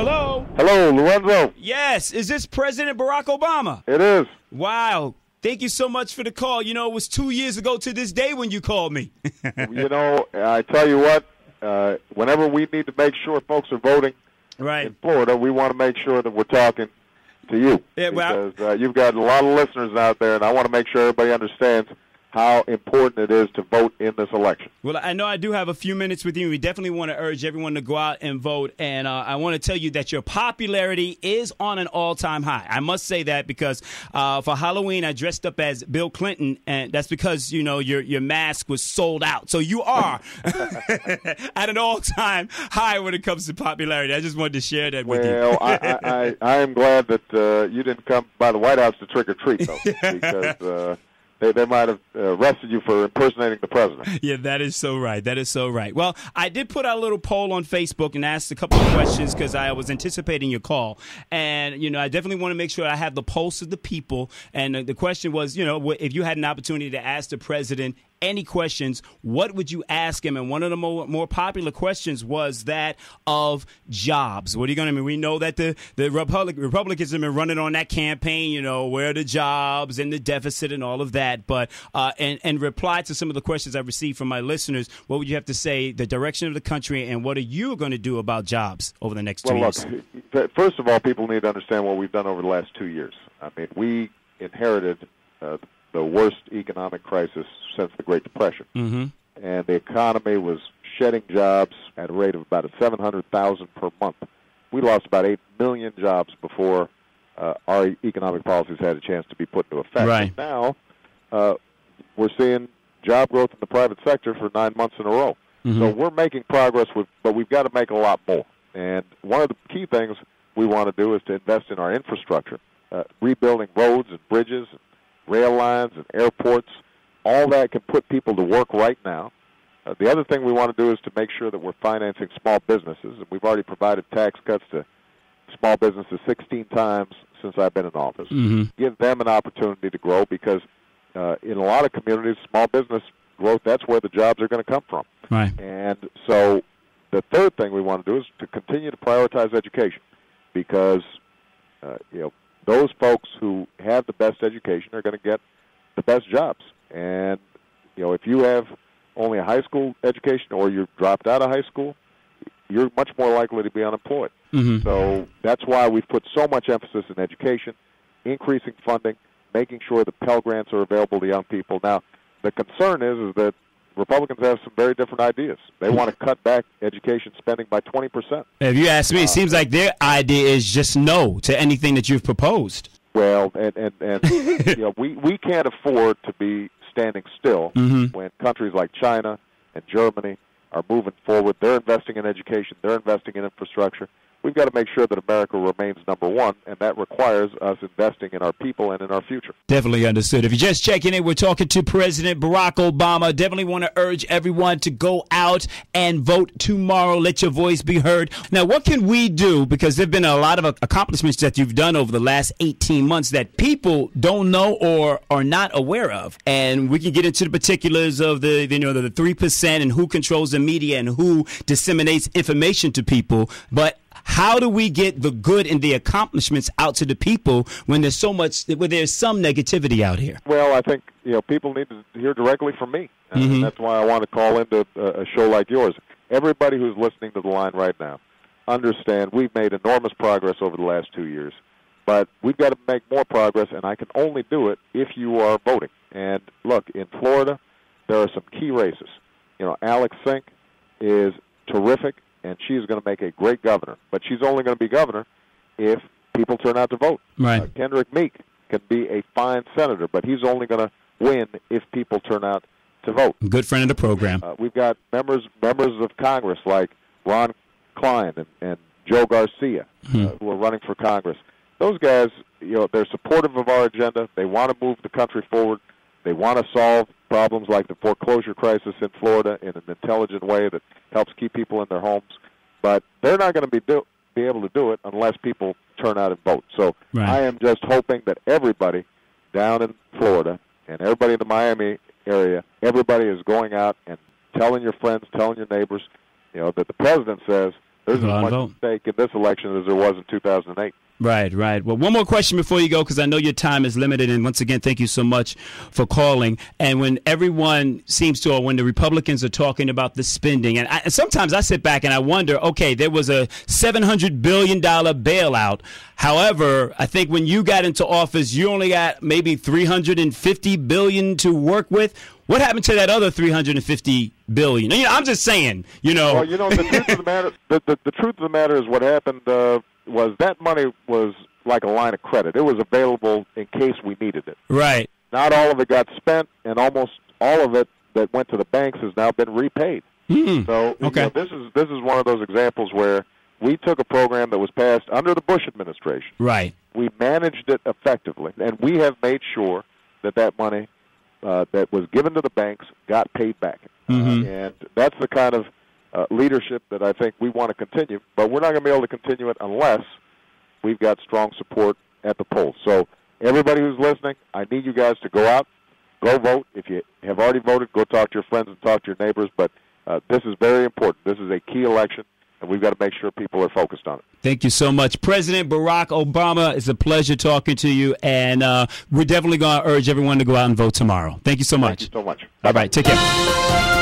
Hello. Hello, Lorenzo. Yes. Is this President Barack Obama? It is. Wow. Thank you so much for the call. You know, it was 2 years ago to this day when you called me. You know, I tell you what, whenever we need to make sure folks are voting in Florida, we want to make sure that we're talking to you. Yeah, well, because you've got a lot of listeners out there, and I want to make sure everybody understands how important it is to vote in this election. Well, I know I do have a few minutes with you. We definitely want to urge everyone to go out and vote. And I want to tell you that your popularity is on an all-time high. I must say that because for Halloween, I dressed up as Bill Clinton, and that's because, you know, your mask was sold out. So you are at an all-time high when it comes to popularity. I just wanted to share that with you. Well, I am glad that you didn't come by the White House to trick or treat, though, because they might have arrested you for impersonating the president. Yeah, that is so right. That is so right. Well, I did put out a little poll on Facebook and asked a couple of questions because I was anticipating your call. And, you know, I definitely want to make sure I have the pulse of the people. And the question was, you know, if you had an opportunity to ask the president any questions, what would you ask him? And one of the more popular questions was that of jobs. What are you going to mean? We know that the Republicans have been running on that campaign, you know, where are the jobs and the deficit and all of that. But and reply to some of the questions I've received from my listeners, what would you have to say, the direction of the country, and what are you going to do about jobs over the next 2 years? Look, first of all, people need to understand what we've done over the last 2 years. I mean, we inherited the worst economic crisis since the Great Depression. Mm-hmm. And the economy was shedding jobs at a rate of about 700,000 per month. We lost about 8 million jobs before our economic policies had a chance to be put into effect. Right. And now we're seeing job growth in the private sector for 9 months in a row. Mm-hmm. So we're making progress, but we've got to make a lot more. And one of the key things we want to do is to invest in our infrastructure, rebuilding roads and bridges, and rail lines and airports. All that can put people to work right now. The other thing we want to do is to make sure that we're financing small businesses, and we've already provided tax cuts to small businesses 16 times since I've been in office. Mm-hmm. Give them an opportunity to grow because in a lot of communities, small business growth, that's where the jobs are going to come from. Right. And so the third thing we want to do is to continue to prioritize education because, you know, those folks who have the best education are going to get the best jobs. And, you know, if you have only a high school education or you've dropped out of high school, you're much more likely to be unemployed. Mm-hmm. So that's why we've put so much emphasis in education, increasing funding, making sure that Pell Grants are available to young people. Now, the concern is that Republicans have some very different ideas. They want to cut back education spending by 20%. If you ask me, it seems like their idea is just no to anything that you've proposed. Well, and you know, we can't afford to be standing still when countries like China and Germany are moving forward. They're investing in education. They're investing in infrastructure. We've got to make sure that America remains number one, and that requires us investing in our people and in our future. Definitely understood. If you're just checking in, we're talking to President Barack Obama. Definitely want to urge everyone to go out and vote tomorrow. Let your voice be heard. Now, what can we do? Because there have been a lot of accomplishments that you've done over the last 18 months that people don't know or are not aware of. And we can get into the particulars of the 3% and who controls the media and who disseminates information to people. But how do we get the good and the accomplishments out to the people when there's some negativity out here? Well, I think people need to hear directly from me, and that's why I want to call into a show like yours. Everybody who's listening to the line right now, understand we've made enormous progress over the last 2 years, but we've got to make more progress, and I can only do it if you are voting. And look, in Florida, there are some key races. Alex Sink is terrific, and she's going to make a great governor. But she's only going to be governor if people turn out to vote. Right. Kendrick Meek can be a fine senator, but he's only going to win if people turn out to vote. Good friend of the program. We've got members of Congress like Ron Klein and Joe Garcia who are running for Congress. Those guys, they're supportive of our agenda. They want to move the country forward. They want to solve problems like the foreclosure crisis in Florida in an intelligent way that helps keep people in their homes. But they're not going to be able to do it unless people turn out and vote. So right. I am just hoping that everybody down in Florida and everybody in the Miami area, everybody is going out and telling your friends, telling your neighbors, that the president says There's as Go out and much vote. at stake in this election as there was in 2008. Right, right. Well, one more question before you go, because I know your time is limited. And once again, thank you so much for calling. And when everyone seems to, or when the Republicans are talking about the spending, and sometimes I sit back and I wonder, okay, there was a $700 billion bailout. However, I think when you got into office, you only got maybe $350 billion to work with. What happened to that other $350 billion? You know, I'm just saying, you know. Well, you know, the truth of the matter, the truth of the matter is what happened was that money was like a line of credit. It was available in case we needed it. Right. Not all of it got spent, and almost all of it that went to the banks has now been repaid. Mm-hmm. So okay. You know, this is one of those examples where we took a program that was passed under the Bush administration. Right. We managed it effectively, and we have made sure that that money that was given to the banks got paid back. Mm-hmm. And that's the kind of leadership that I think we want to continue. But we're not going to be able to continue it unless we've got strong support at the polls. So everybody who's listening, I need you guys to go out, go vote. If you have already voted, go talk to your friends and talk to your neighbors. But this is very important. This is a key election, and we've got to make sure people are focused on it. Thank you so much. President Barack Obama, it's a pleasure talking to you, and we're definitely going to urge everyone to go out and vote tomorrow. Thank you so much. Thank you so much. All right, take care.